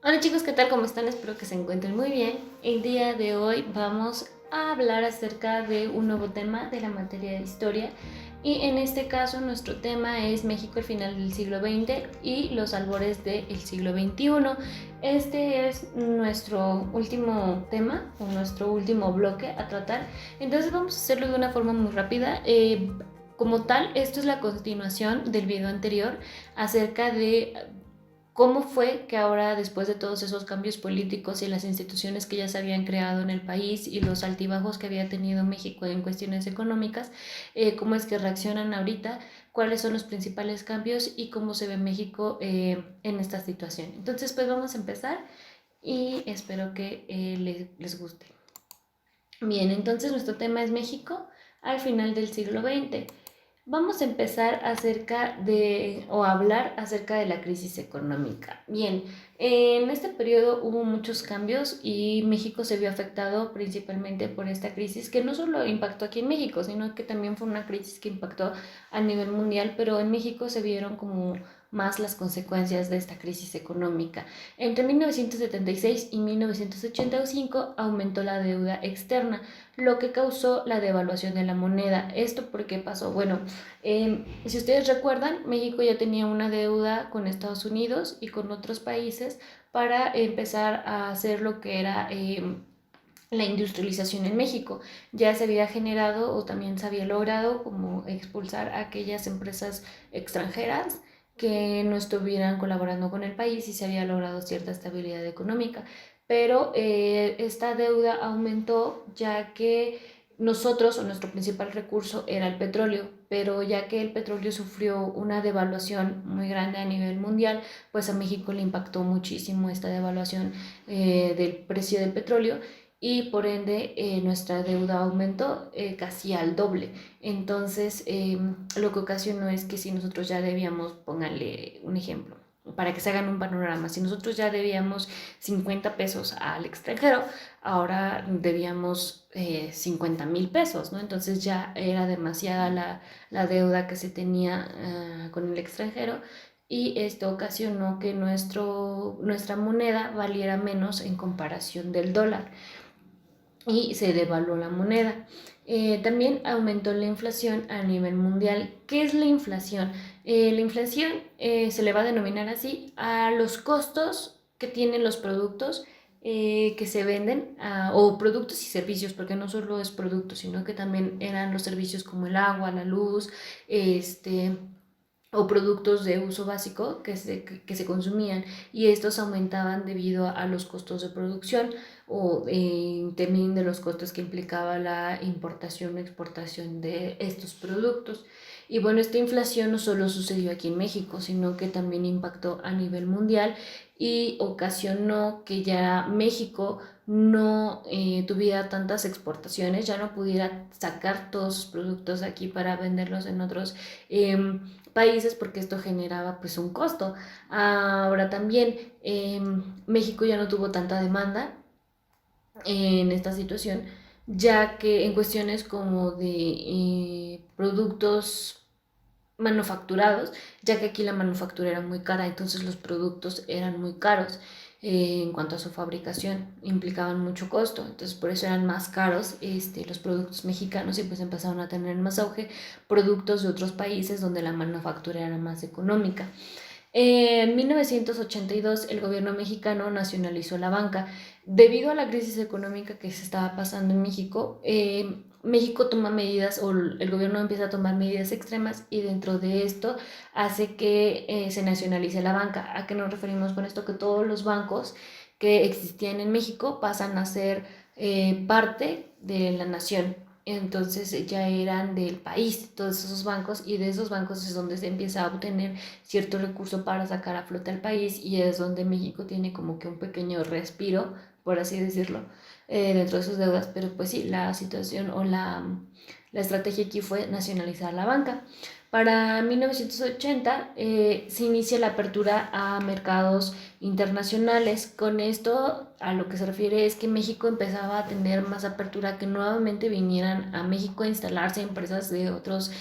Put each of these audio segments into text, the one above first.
Hola chicos, ¿qué tal? ¿Cómo están? Espero que se encuentren muy bien. El día de hoy vamos a hablar acerca de un nuevo tema de la materia de historia y en este caso nuestro tema es México al final del siglo XX y los albores del siglo XXI. Este es nuestro último tema o nuestro último bloque a tratar, entonces vamos a hacerlo de una forma muy rápida. Como tal, esto es la continuación del video anterior acerca de cómo fue que ahora, después de todos esos cambios políticos y las instituciones que ya se habían creado en el país y los altibajos que había tenido México en cuestiones económicas, cómo es que reaccionan ahorita, cuáles son los principales cambios y cómo se ve México en esta situación. Entonces, pues vamos a empezar y espero que les guste. Bien, entonces nuestro tema es México al final del siglo XX. Vamos a empezar a hablar acerca de la crisis económica. Bien, en este periodo hubo muchos cambios y México se vio afectado principalmente por esta crisis, que no solo impactó aquí en México, sino que también fue una crisis que impactó a nivel mundial, pero en México se vieron como más las consecuencias de esta crisis económica. Entre 1976 y 1985 aumentó la deuda externa, lo que causó la devaluación de la moneda. ¿Esto por qué pasó? Bueno, si ustedes recuerdan, México ya tenía una deuda con Estados Unidos y con otros países para empezar a hacer lo que era la industrialización en México. Ya se había generado o también se había logrado como expulsar a aquellas empresas extranjeras que no estuvieran colaborando con el país y se había logrado cierta estabilidad económica. Pero esta deuda aumentó ya que nosotros o nuestro principal recurso era el petróleo, pero ya que el petróleo sufrió una devaluación muy grande a nivel mundial, pues a México le impactó muchísimo esta devaluación del precio del petróleo y por ende nuestra deuda aumentó casi al doble. Entonces, lo que ocasionó es que si nosotros ya debíamos, pónganle un ejemplo, para que se hagan un panorama, si nosotros ya debíamos 50 pesos al extranjero, ahora debíamos 50,000 pesos, ¿no? Entonces ya era demasiada la deuda que se tenía con el extranjero y esto ocasionó que nuestra moneda valiera menos en comparación del dólar y se devaluó la moneda. También aumentó la inflación a nivel mundial. ¿Qué es la inflación? La inflación se le va a denominar así a los costos que tienen los productos que se venden, o productos y servicios, porque no solo es productos, sino que también eran los servicios como el agua, la luz, o productos de uso básico que se consumían y estos aumentaban debido a los costos de producción o también de los costos que implicaba la importación o exportación de estos productos. Y bueno, esta inflación no solo sucedió aquí en México, sino que también impactó a nivel mundial y ocasionó que ya México no tuviera tantas exportaciones, ya no pudiera sacar todos sus productos aquí para venderlos en otros países porque esto generaba pues un costo. Ahora también México ya no tuvo tanta demanda en esta situación, ya que en cuestiones como de productos manufacturados, ya que aquí la manufactura era muy cara, entonces los productos eran muy caros en cuanto a su fabricación, implicaban mucho costo, entonces por eso eran más caros los productos mexicanos y pues empezaron a tener más auge productos de otros países donde la manufactura era más económica. En 1982 el gobierno mexicano nacionalizó la banca. Debido a la crisis económica que se estaba pasando en México, México toma medidas o el gobierno empieza a tomar medidas extremas y dentro de esto hace que se nacionalice la banca. ¿A qué nos referimos con esto? Que todos los bancos que existían en México pasan a ser parte de la nación. Entonces ya eran del país todos esos bancos y de esos bancos es donde se empieza a obtener cierto recurso para sacar a flote al país y es donde México tiene como que un pequeño respiro, por así decirlo, dentro de sus deudas, pero pues sí, la situación o la estrategia aquí fue nacionalizar la banca. Para 1980 se inicia la apertura a mercados internacionales. Con esto a lo que se refiere es que México empezaba a tener más apertura, que nuevamente vinieran a México a instalarse empresas de otros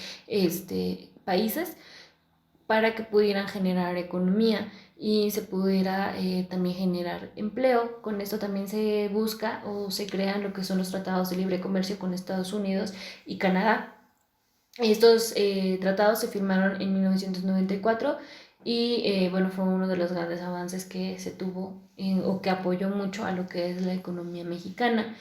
países para que pudieran generar economía y se pudiera también generar empleo. Con esto también se busca o se crean lo que son los tratados de libre comercio con Estados Unidos y Canadá. Estos tratados se firmaron en 1994 y bueno, fue uno de los grandes avances que se tuvo o que apoyó mucho a lo que es la economía mexicana.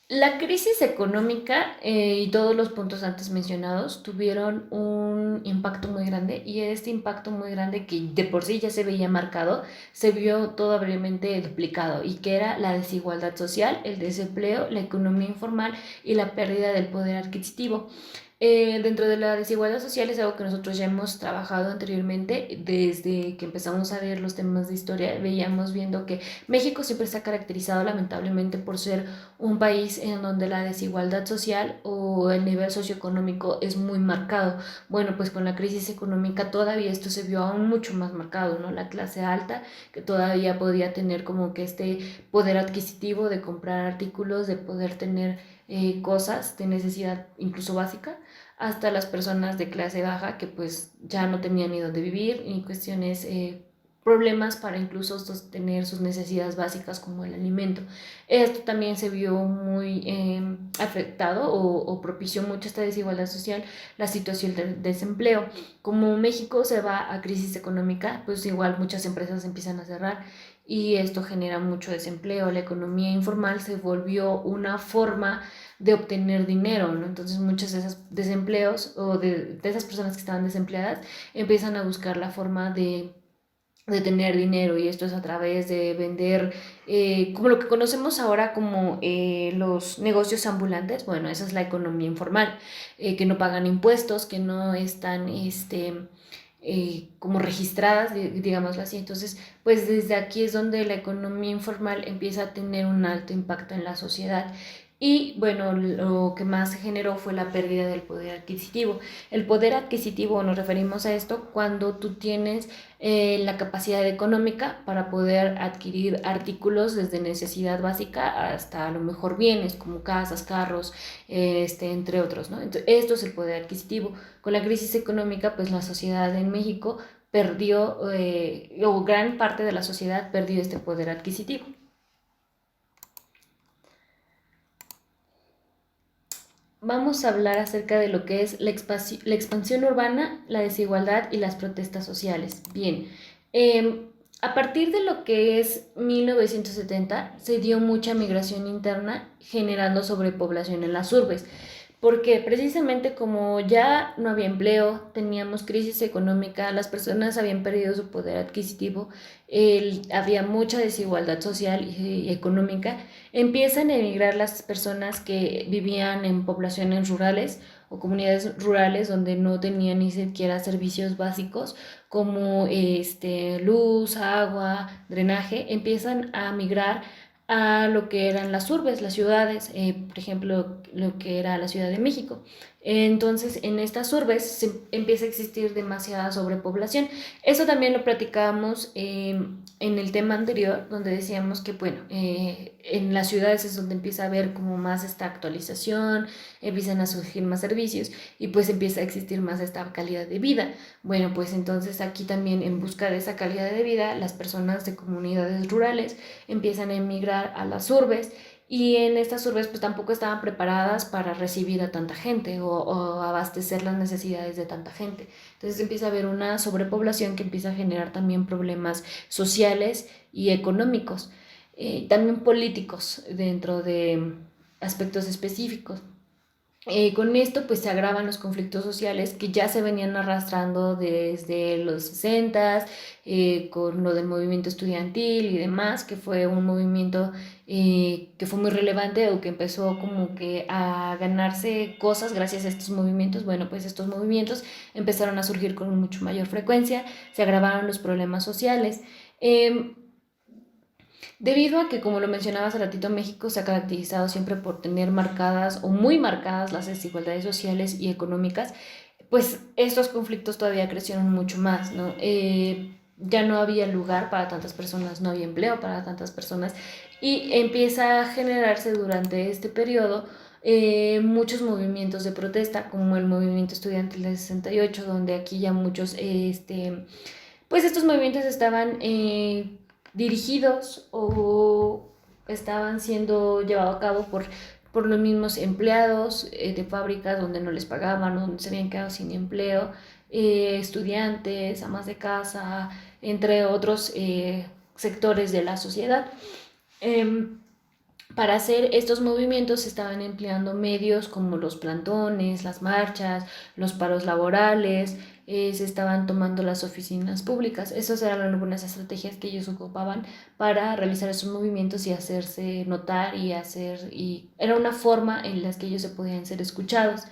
La crisis económica y todos los puntos antes mencionados tuvieron un impacto muy grande, y este impacto muy grande, que de por sí ya se veía marcado, se vio todavía duplicado, y que era la desigualdad social, el desempleo, la economía informal y la pérdida del poder adquisitivo. Dentro de la desigualdad social es algo que nosotros ya hemos trabajado anteriormente. Desde que empezamos a ver los temas de historia, veíamos viendo que México siempre se ha caracterizado lamentablemente por ser un país en donde la desigualdad social o el nivel socioeconómico es muy marcado. Bueno, pues con la crisis económica todavía esto se vio aún mucho más marcado, ¿no? La clase alta, que todavía podía tener como que este poder adquisitivo de comprar artículos, de poder tener cosas de necesidad incluso básica, hasta las personas de clase baja que pues ya no tenían ni dónde vivir, ni cuestiones, problemas para incluso sostener sus necesidades básicas como el alimento. Esto también se vio muy afectado o propició mucho esta desigualdad social, la situación del desempleo. Como México se va a crisis económica, pues igual muchas empresas empiezan a cerrar y esto genera mucho desempleo. La economía informal se volvió una forma de obtener dinero, ¿no? Entonces muchos de esos desempleos o de esas personas que estaban desempleadas empiezan a buscar la forma de tener dinero, y esto es a través de vender, como lo que conocemos ahora como los negocios ambulantes. Bueno, esa es la economía informal, que no pagan impuestos, que no están como registradas, digámoslo así. Entonces, pues desde aquí es donde la economía informal empieza a tener un alto impacto en la sociedad. Y bueno, lo que más se generó fue la pérdida del poder adquisitivo. El poder adquisitivo, nos referimos a esto cuando tú tienes la capacidad económica para poder adquirir artículos desde necesidad básica hasta a lo mejor bienes como casas, carros, entre otros, ¿no? Entonces, esto es el poder adquisitivo. Con la crisis económica, pues la sociedad en México perdió, o gran parte de la sociedad perdió este poder adquisitivo. Vamos a hablar acerca de lo que es la expansión urbana, la desigualdad y las protestas sociales. Bien, a partir de lo que es 1970 se dio mucha migración interna, generando sobrepoblación en las urbes, porque precisamente como ya no había empleo, teníamos crisis económica, las personas habían perdido su poder adquisitivo, había mucha desigualdad social y económica. Empiezan a emigrar las personas que vivían en poblaciones rurales o comunidades rurales donde no tenían ni siquiera servicios básicos como luz, agua, drenaje. Empiezan a migrar a lo que eran las urbes, las ciudades, por ejemplo, lo que era la Ciudad de México. Entonces, en estas urbes se empieza a existir demasiada sobrepoblación. Eso también lo platicábamos en el tema anterior, donde decíamos que, bueno, en las ciudades es donde empieza a haber como más esta actualización, empiezan a surgir más servicios y pues empieza a existir más esta calidad de vida. Bueno, pues entonces aquí también, en busca de esa calidad de vida, las personas de comunidades rurales empiezan a emigrar a las urbes, y en estas urbes pues tampoco estaban preparadas para recibir a tanta gente o abastecer las necesidades de tanta gente. Entonces empieza a haber una sobrepoblación que empieza a generar también problemas sociales y económicos, también políticos dentro de aspectos específicos. Con esto pues se agravan los conflictos sociales que ya se venían arrastrando desde los 60, con lo del movimiento estudiantil y demás, que fue un movimiento que fue muy relevante, o que empezó como que a ganarse cosas gracias a estos movimientos. Bueno, pues estos movimientos empezaron a surgir con mucho mayor frecuencia, se agravaron los problemas sociales. Debido a que, como lo mencionaba hace ratito, México se ha caracterizado siempre por tener marcadas o muy marcadas las desigualdades sociales y económicas, pues estos conflictos todavía crecieron mucho más, ¿no? Ya no había lugar para tantas personas, no había empleo para tantas personas, y empieza a generarse durante este periodo muchos movimientos de protesta, como el movimiento estudiantil del 68, donde aquí ya muchos, pues estos movimientos estaban dirigidos o estaban siendo llevados a cabo por los mismos empleados de fábricas donde no les pagaban, donde se habían quedado sin empleo, estudiantes, amas de casa, entre otros sectores de la sociedad. Para hacer estos movimientos se estaban empleando medios como los plantones, las marchas, los paros laborales, se estaban tomando las oficinas públicas. Esas eran algunas estrategias que ellos ocupaban para realizar esos movimientos y hacerse notar y era una forma en la que ellos se podían ser escuchados.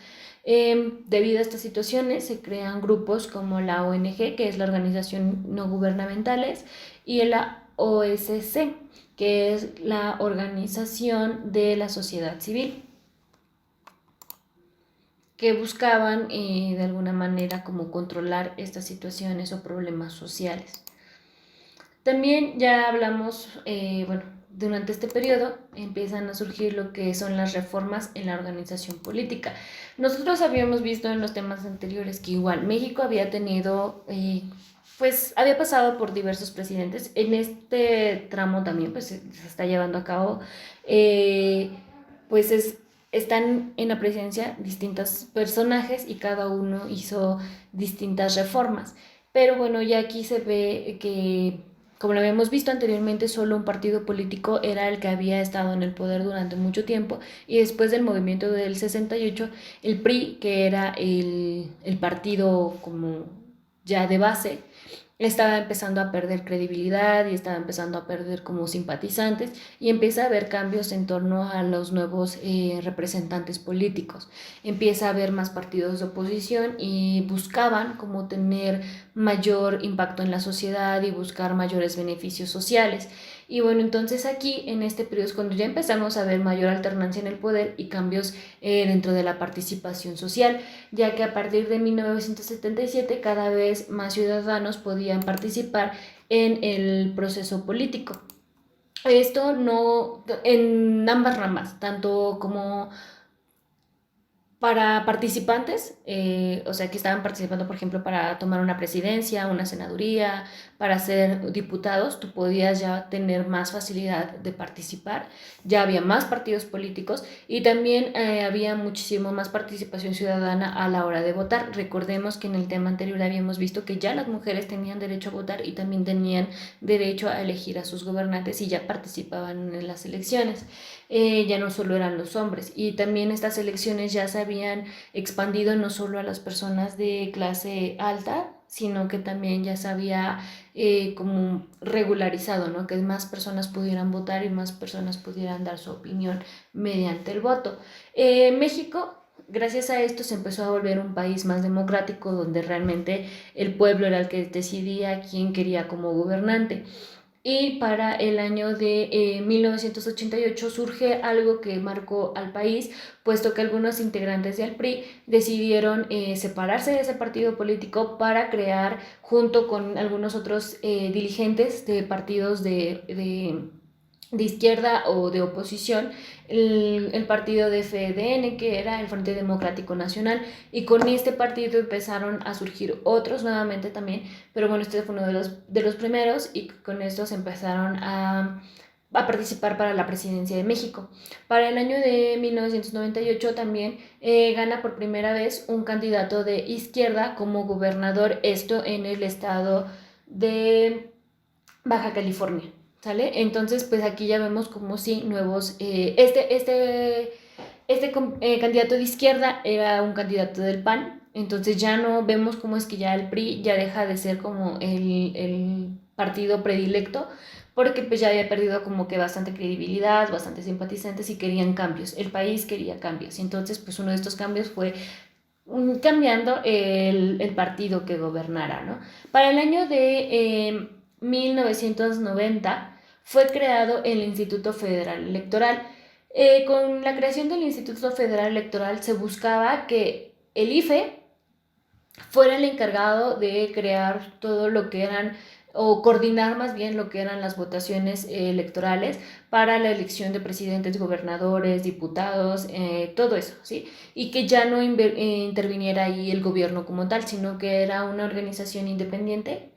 Debido a estas situaciones se crean grupos como la ONG, que es la Organización No Gubernamentales, y la OSC, que es la Organización de la Sociedad Civil, que buscaban de alguna manera como controlar estas situaciones o problemas sociales. También ya hablamos, durante este periodo empiezan a surgir lo que son las reformas en la organización política. Nosotros habíamos visto en los temas anteriores que igual México había tenido, pues había pasado por diversos presidentes. En este tramo también pues se está llevando a cabo, pues están en la presidencia distintos personajes y cada uno hizo distintas reformas. Pero bueno, ya aquí se ve que, como lo habíamos visto anteriormente, solo un partido político era el que había estado en el poder durante mucho tiempo, y después del movimiento del 68, el PRI, que era el partido como ya de base, estaba empezando a perder credibilidad y estaba empezando a perder como simpatizantes, y empieza a haber cambios en torno a los nuevos representantes políticos. Empieza a haber más partidos de oposición y buscaban como tener mayor impacto en la sociedad y buscar mayores beneficios sociales. Y bueno, entonces aquí en este periodo es cuando ya empezamos a ver mayor alternancia en el poder y cambios dentro de la participación social, ya que a partir de 1977 cada vez más ciudadanos podían participar en el proceso político. Esto no en ambas ramas, tanto como para participantes, o sea, que estaban participando, por ejemplo, para tomar una presidencia, una senaduría, para ser diputados, tú podías ya tener más facilidad de participar, ya había más partidos políticos y también había muchísimo más participación ciudadana a la hora de votar. Recordemos que en el tema anterior habíamos visto que ya las mujeres tenían derecho a votar y también tenían derecho a elegir a sus gobernantes y ya participaban en las elecciones. Ya no solo eran los hombres, y también estas elecciones ya se habían expandido no solo a las personas de clase alta, sino que también ya se había como regularizado, ¿no? Que más personas pudieran votar y más personas pudieran dar su opinión mediante el voto. México, gracias a esto, se empezó a volver un país más democrático, donde realmente el pueblo era el que decidía quién quería como gobernante. Y para el año de 1988 surge algo que marcó al país, puesto que algunos integrantes del PRI decidieron separarse de ese partido político para crear, junto con algunos otros dirigentes de partidos de izquierda o de oposición, el partido de FDN, que era el Frente Democrático Nacional, y con este partido empezaron a surgir otros nuevamente también, pero bueno, este fue uno de los primeros, y con estos empezaron a participar para la presidencia de México. Para el año de 1998 también gana por primera vez un candidato de izquierda como gobernador, esto en el estado de Baja California. ¿Sale? Entonces, pues aquí ya vemos como si nuevos, candidato de izquierda era un candidato del PAN, entonces ya no vemos cómo es que ya el PRI ya deja de ser como el partido predilecto, porque pues ya había perdido como que bastante credibilidad, bastantes simpatizantes, y querían cambios, el país quería cambios, entonces pues uno de estos cambios fue cambiando el partido que gobernara, ¿no? Para el año de 1990 fue creado el Instituto Federal Electoral. Con la creación del Instituto Federal Electoral se buscaba que el IFE fuera el encargado de crear todo lo que eran o coordinar más bien lo que eran las votaciones electorales para la elección de presidentes, gobernadores, diputados, todo eso, ¿sí? Y que ya no interviniera ahí el gobierno como tal, sino que era una organización independiente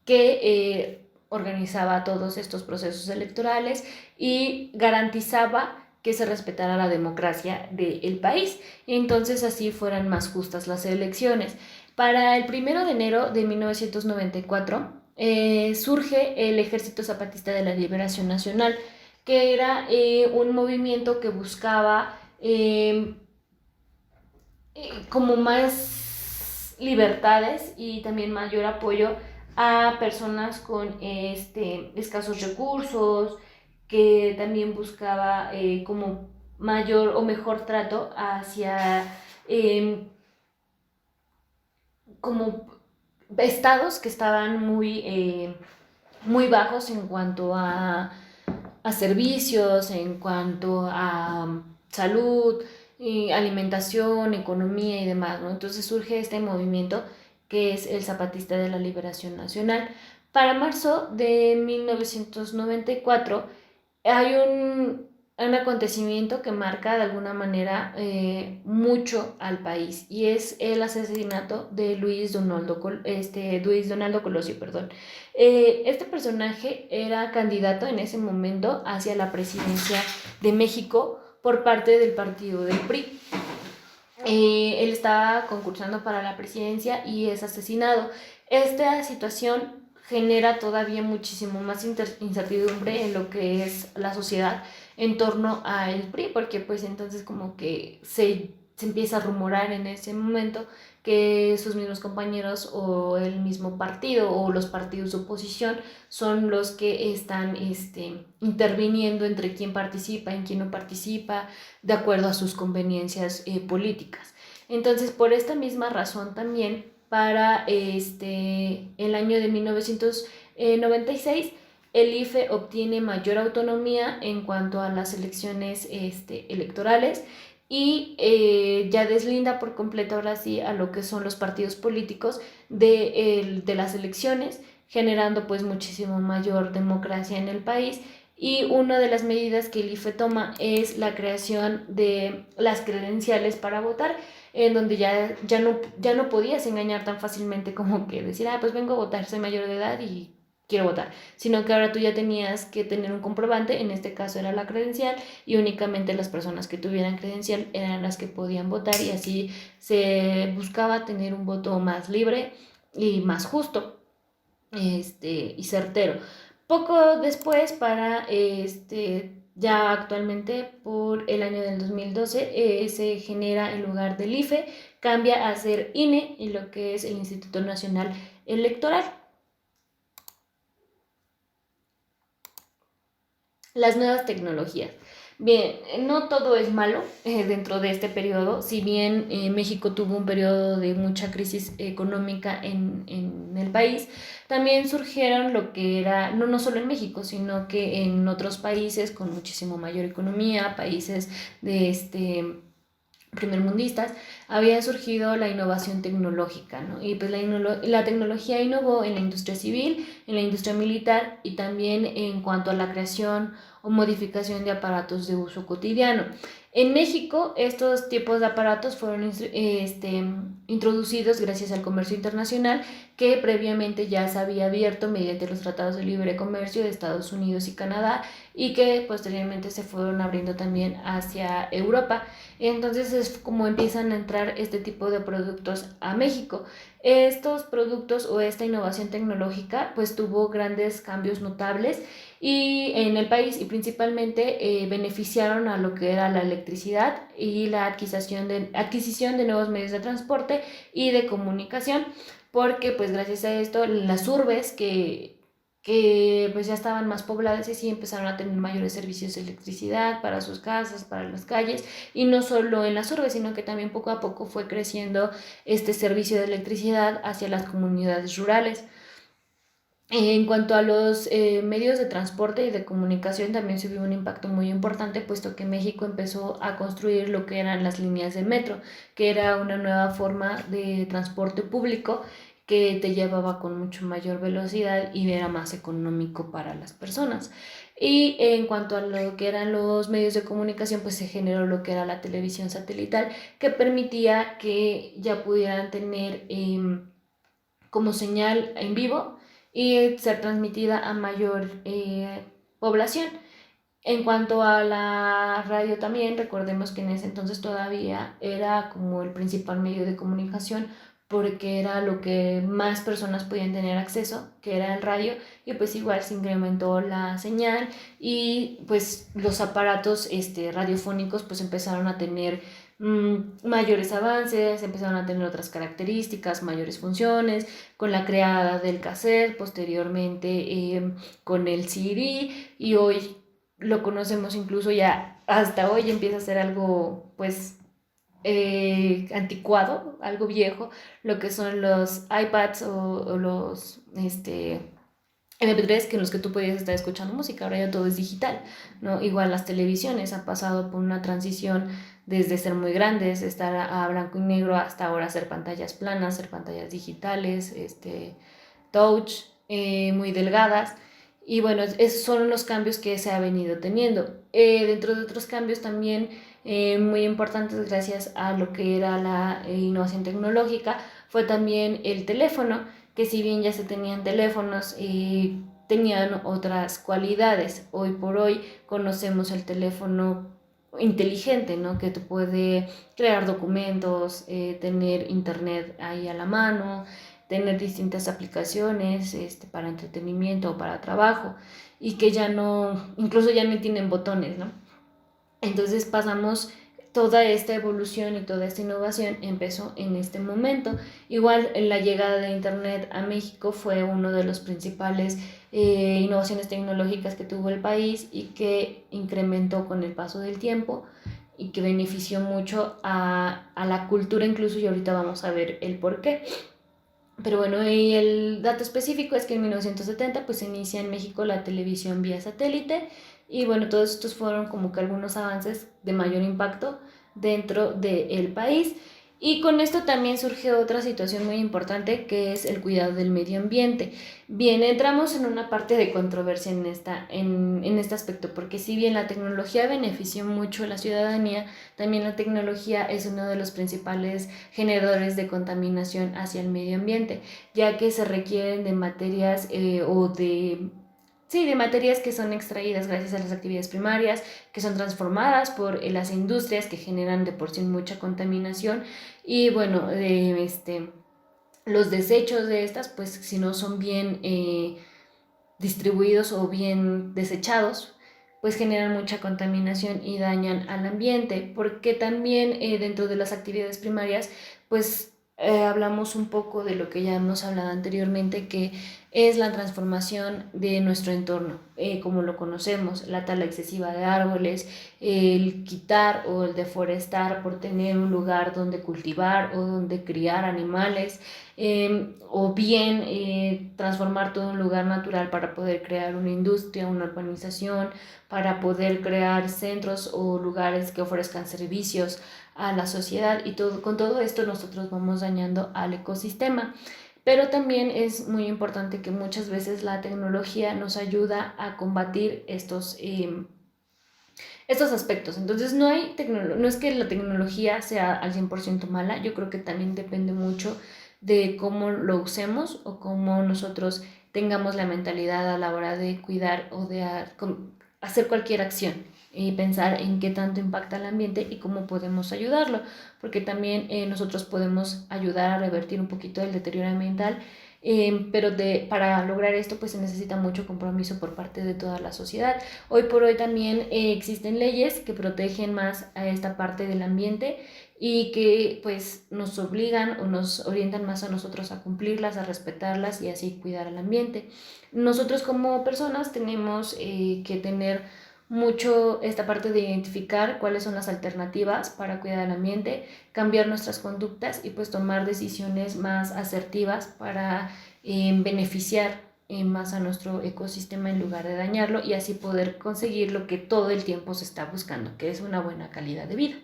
que organizaba todos estos procesos electorales y garantizaba que se respetara la democracia del país. Entonces así fueran más justas las elecciones. Para el 1 de enero de 1994 surge el Ejército Zapatista de la Liberación Nacional, que era un movimiento que buscaba como más libertades y también mayor apoyo a personas con escasos recursos, que también buscaba como mayor o mejor trato hacia eh, como estados que estaban muy bajos en cuanto a servicios, en cuanto a salud, alimentación, economía y demás, ¿no? Entonces surge este movimiento que es el Zapatista de la Liberación Nacional. Para marzo de 1994 hay un acontecimiento que marca de alguna manera mucho al país y es el asesinato de Luis Donaldo Colosio, perdón. Este personaje era candidato en ese momento hacia la presidencia de México por parte del partido del PRI. Él estaba concursando para la presidencia y es asesinado. Esta situación genera todavía muchísimo más incertidumbre en lo que es la sociedad en torno al PRI, porque pues entonces como que se empieza a rumorar en ese momento que sus mismos compañeros o el mismo partido o los partidos de oposición son los que están interviniendo entre quién participa, en quién no participa, de acuerdo a sus conveniencias políticas. Entonces, por esta misma razón también, para el año de 1996, el IFE obtiene mayor autonomía en cuanto a las elecciones electorales y ya deslinda por completo ahora sí a lo que son los partidos políticos de las elecciones, generando pues muchísimo mayor democracia en el país. Y una de las medidas que el IFE toma es la creación de las credenciales para votar, en donde ya no podías engañar tan fácilmente como que decir, pues vengo a votar, soy mayor de edad y quiero votar, sino que ahora tú ya tenías que tener un comprobante, en este caso era la credencial, y únicamente las personas que tuvieran credencial eran las que podían votar y así se buscaba tener un voto más libre y más justo y certero. Poco después, ya actualmente por el año del 2012, se genera en lugar del IFE, cambia a ser INE, en lo que es el Instituto Nacional Electoral. Las nuevas tecnologías. Bien, no todo es malo dentro de este periodo, si bien México tuvo un periodo de mucha crisis económica en el país, también surgieron lo que era, no solo en México, sino que en otros países con muchísimo mayor economía, países de primermundistas, había surgido la innovación tecnológica, ¿no? Y pues la tecnología innovó en la industria civil, en la industria militar y también en cuanto a la creación o modificación de aparatos de uso cotidiano. En México, estos tipos de aparatos fueron introducidos gracias al comercio internacional que previamente ya se había abierto mediante los tratados de libre comercio de Estados Unidos y Canadá y que posteriormente se fueron abriendo también hacia Europa. Entonces es como empiezan a entrar este tipo de productos a México. Estos productos o esta innovación tecnológica pues tuvo grandes cambios notables y en el país y principalmente beneficiaron a lo que era la electricidad y la adquisición de nuevos medios de transporte y de comunicación, porque pues gracias a esto las urbes que pues ya estaban más pobladas y sí empezaron a tener mayores servicios de electricidad para sus casas, para las calles, y no solo en las urbes, sino que también poco a poco fue creciendo este servicio de electricidad hacia las comunidades rurales. En cuanto a los medios de transporte y de comunicación, también se vio un impacto muy importante, puesto que México empezó a construir lo que eran las líneas de metro, que era una nueva forma de transporte público que te llevaba con mucho mayor velocidad y era más económico para las personas. Y en cuanto a lo que eran los medios de comunicación, pues se generó lo que era la televisión satelital, que permitía que ya pudieran tener como señal en vivo y ser transmitida a mayor población. En cuanto a la radio también, recordemos que en ese entonces todavía era como el principal medio de comunicación porque era lo que más personas podían tener acceso, que era el radio, y pues igual se incrementó la señal y pues los aparatos radiofónicos pues empezaron a tener mayores avances, empezaron a tener otras características, mayores funciones, con la creada del cassette, posteriormente con el CD, y hoy lo conocemos incluso ya hasta hoy empieza a ser algo pues anticuado, algo viejo, lo que son los iPads o los MP3 que en los que tú podías estar escuchando música. Ahora ya todo es digital, ¿no? Igual las televisiones han pasado por una transición desde ser muy grandes, estar a blanco y negro, hasta ahora ser pantallas planas, ser pantallas digitales, touch, muy delgadas. Y bueno, esos son los cambios que se ha venido teniendo. Dentro de otros cambios también muy importantes gracias a lo que era la innovación tecnológica fue también el teléfono, que si bien ya se tenían teléfonos y tenían otras cualidades, hoy por hoy conocemos el teléfono inteligente, ¿no? Que te puede crear documentos, tener internet ahí a la mano, tener distintas aplicaciones para entretenimiento o para trabajo, y que ya no, incluso ya no tienen botones, ¿no? Entonces pasamos toda esta evolución y toda esta innovación empezó en este momento. Igual la llegada de Internet a México fue uno de los principales innovaciones tecnológicas que tuvo el país y que incrementó con el paso del tiempo y que benefició mucho a la cultura incluso, y ahorita vamos a ver el por qué. Pero bueno, y el dato específico es que en 1970 pues se inicia en México la televisión vía satélite, y bueno, todos estos fueron como que algunos avances de mayor impacto dentro del país. Y con esto también surge otra situación muy importante, que es el cuidado del medio ambiente. Bien, entramos en una parte de controversia en este aspecto, porque si bien la tecnología benefició mucho a la ciudadanía, también la tecnología es uno de los principales generadores de contaminación hacia el medio ambiente, ya que se requieren de materias de materias que son extraídas gracias a las actividades primarias, que son transformadas por las industrias que generan de por sí mucha contaminación. Y bueno, los desechos de estas, pues si no son bien distribuidos o bien desechados, pues generan mucha contaminación y dañan al ambiente, porque también dentro de las actividades primarias, pues hablamos un poco de lo que ya hemos hablado anteriormente, que es la transformación de nuestro entorno, como lo conocemos, la tala excesiva de árboles, el quitar o el deforestar por tener un lugar donde cultivar o donde criar animales, o bien transformar todo un lugar natural para poder crear una industria, una urbanización, para poder crear centros o lugares que ofrezcan servicios a la sociedad, y con todo esto nosotros vamos dañando al ecosistema. Pero también es muy importante que muchas veces la tecnología nos ayuda a combatir estos aspectos. Entonces no es que la tecnología sea al 100% mala, yo creo que también depende mucho de cómo lo usemos o cómo nosotros tengamos la mentalidad a la hora de cuidar o de hacer cualquier acción, y pensar en qué tanto impacta el ambiente y cómo podemos ayudarlo, porque también nosotros podemos ayudar a revertir un poquito el deterioro ambiental, pero para lograr esto pues se necesita mucho compromiso por parte de toda la sociedad. Hoy por hoy también existen leyes que protegen más a esta parte del ambiente y que pues nos obligan o nos orientan más a nosotros a cumplirlas, a respetarlas y así cuidar al ambiente. Nosotros como personas tenemos que tener mucho esta parte de identificar cuáles son las alternativas para cuidar el ambiente, cambiar nuestras conductas y pues tomar decisiones más asertivas para beneficiar más a nuestro ecosistema en lugar de dañarlo, y así poder conseguir lo que todo el tiempo se está buscando, que es una buena calidad de vida.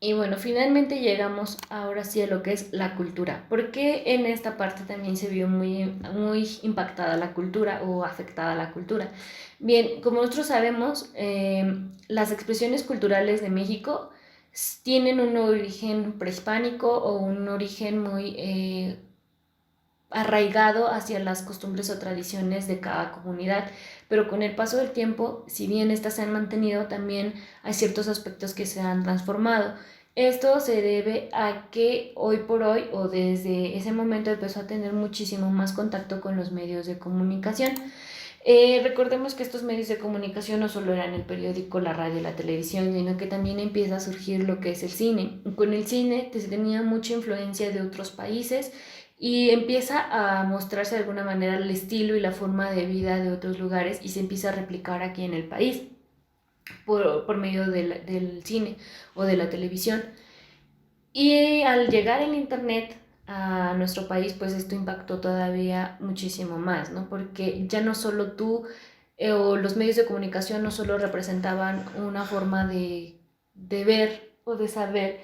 Y bueno, finalmente llegamos ahora sí a lo que es la cultura, porque en esta parte también se vio muy impactada la cultura o afectada la cultura. Bien, como nosotros sabemos, las expresiones culturales de México tienen un origen prehispánico o un origen muy arraigado hacia las costumbres o tradiciones de cada comunidad, pero con el paso del tiempo, si bien estas se han mantenido, también hay ciertos aspectos que se han transformado. Esto se debe a que hoy por hoy o desde ese momento empezó a tener muchísimo más contacto con los medios de comunicación. Recordemos que estos medios de comunicación no solo eran el periódico, la radio, la televisión, sino que también empieza a surgir lo que es el cine. Con el cine se tenía mucha influencia de otros países y empieza a mostrarse de alguna manera el estilo y la forma de vida de otros lugares y se empieza a replicar aquí en el país por medio del cine o de la televisión. Y al llegar el Internet a nuestro país, pues esto impactó todavía muchísimo más, ¿no? Porque ya no solo tú o los medios de comunicación no solo representaban una forma de ver o de saber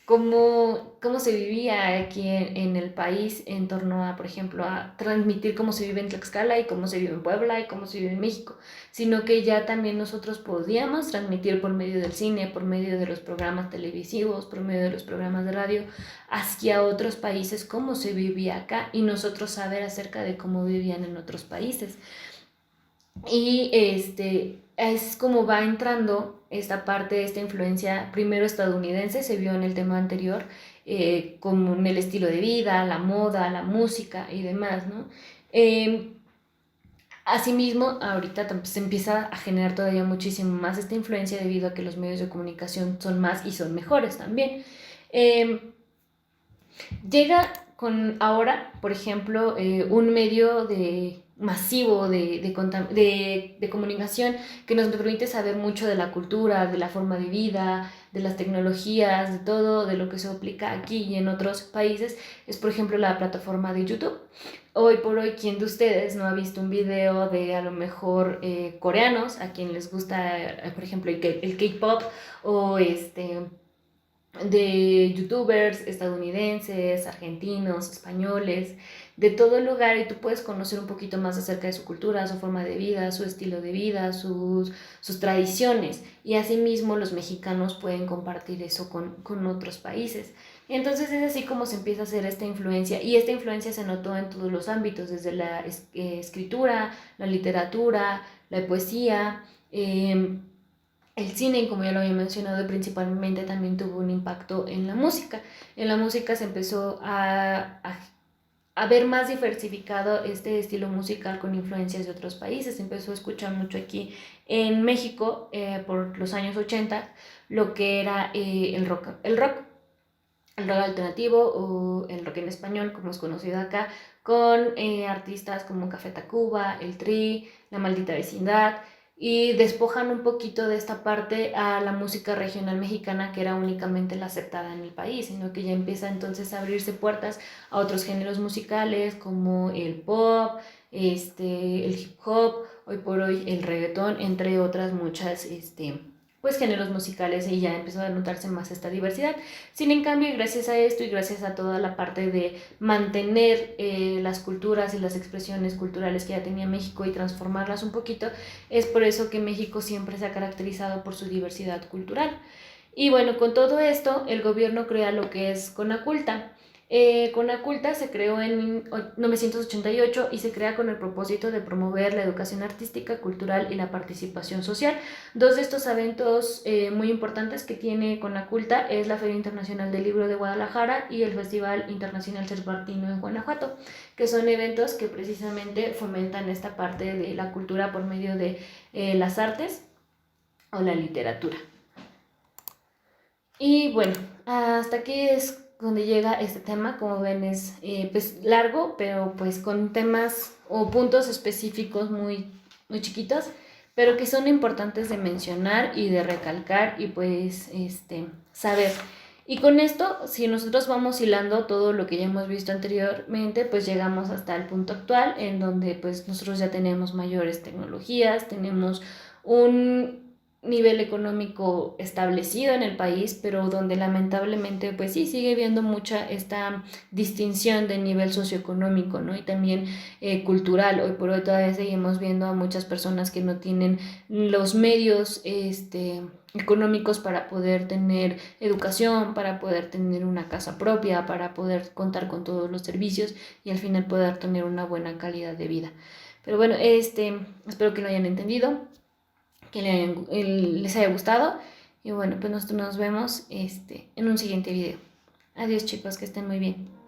cómo se vivía aquí en el país en torno a, por ejemplo, a transmitir cómo se vive en Tlaxcala y cómo se vive en Puebla y cómo se vive en México, sino que ya también nosotros podíamos transmitir por medio del cine, por medio de los programas televisivos, por medio de los programas de radio, hacia otros países cómo se vivía acá y nosotros saber acerca de cómo vivían en otros países. Y es como va entrando esta parte, esta influencia primero estadounidense, se vio en el tema anterior, como en el estilo de vida, la moda, la música y demás, ¿no? Eh, Asimismo, ahorita se empieza a generar todavía muchísimo más esta influencia debido a que los medios de comunicación son más y son mejores también. Eh, Llega con ahora, por ejemplo, un medio masivo de comunicación que nos permite saber mucho de la cultura, de la forma de vida, de las tecnologías, de todo, de lo que se aplica aquí y en otros países, es por ejemplo la plataforma de YouTube. Hoy por hoy, ¿quién de ustedes no ha visto un video de a lo mejor coreanos, a quien les gusta, por ejemplo, el K-pop o de youtubers estadounidenses, argentinos, españoles, de todo lugar y tú puedes conocer un poquito más acerca de su cultura, su forma de vida, su estilo de vida, sus tradiciones y asimismo los mexicanos pueden compartir eso con otros países. Entonces es así como se empieza a hacer esta influencia y esta influencia se notó en todos los ámbitos, desde la escritura, la literatura, la poesía, el cine, como ya lo había mencionado, principalmente también tuvo un impacto en la música. En la música se empezó a ver más diversificado este estilo musical con influencias de otros países. Se empezó a escuchar mucho aquí en México por los años 80 lo que era el rock alternativo o el rock en español, como es conocido acá, con artistas como Café Tacuba, El Tri, La Maldita Vecindad, y despojan un poquito de esta parte a la música regional mexicana que era únicamente la aceptada en el país, sino que ya empieza entonces a abrirse puertas a otros géneros musicales como el pop, el hip hop, hoy por hoy el reggaetón, entre otras muchas pues géneros musicales y ya empezó a notarse más esta diversidad. Sin en cambio, y gracias a esto y gracias a toda la parte de mantener las culturas y las expresiones culturales que ya tenía México y transformarlas un poquito, es por eso que México siempre se ha caracterizado por su diversidad cultural. Y bueno, con todo esto, el gobierno crea lo que es Conaculta. Conaculta se creó en 1988 y se crea con el propósito de promover la educación artística, cultural y la participación social. Dos de estos eventos muy importantes que tiene Conaculta es la Feria Internacional del Libro de Guadalajara y el Festival Internacional Cervantino en Guanajuato, que son eventos que precisamente fomentan esta parte de la cultura por medio de las artes o la literatura. Y bueno, hasta aquí es donde llega este tema. Como ven es pues largo, pero pues con temas o puntos específicos muy chiquitos, pero que son importantes de mencionar y de recalcar y pues saber. Y con esto, si nosotros vamos hilando todo lo que ya hemos visto anteriormente, pues llegamos hasta el punto actual en donde pues nosotros ya tenemos mayores tecnologías, tenemos un nivel económico establecido en el país, pero donde lamentablemente pues sí sigue habiendo mucha esta distinción de nivel socioeconómico, ¿no? Y también cultural. Hoy por hoy todavía seguimos viendo a muchas personas que no tienen los medios económicos para poder tener educación, para poder tener una casa propia, para poder contar con todos los servicios y al final poder tener una buena calidad de vida. Pero bueno, espero que lo hayan entendido, que les haya gustado. Y bueno, pues nosotros nos vemos en un siguiente video. Adiós chicos, que estén muy bien.